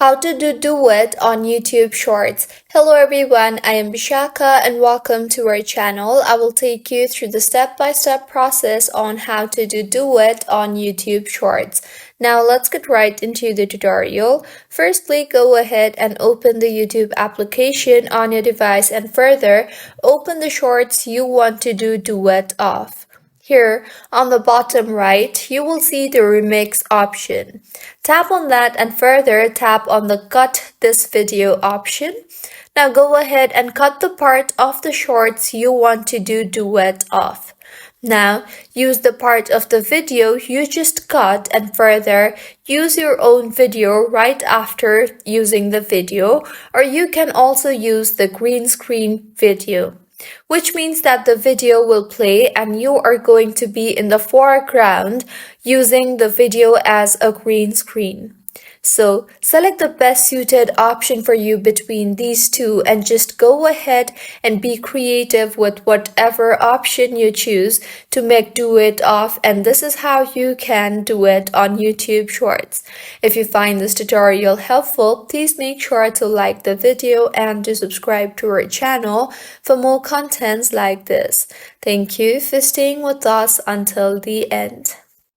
How to do duet on YouTube Shorts. Hello everyone, I am Bishaka and welcome to our channel. I will take you through the step-by-step process on how to do duet on YouTube Shorts. Now let's get right into the tutorial. Firstly, go ahead and open the YouTube application on your device and further, open the shorts you want to do duet of. Here, on the bottom right, you will see the remix option. Tap on that and further tap on the cut this video option. Now go ahead and cut the part of the shorts you want to do duet of. Now, use the part of the video you just cut and further use your own video right after using the video, or you can also use the green screen video, which means that the video will play and you are going to be in the foreground using the video as a green screen. So select the best suited option for you between these two and just go ahead and be creative with whatever option you choose to make duet of, and this is how you can do it on YouTube Shorts. If you find this tutorial helpful, please make sure to like the video and to subscribe to our channel for more contents like this. Thank you for staying with us until the end.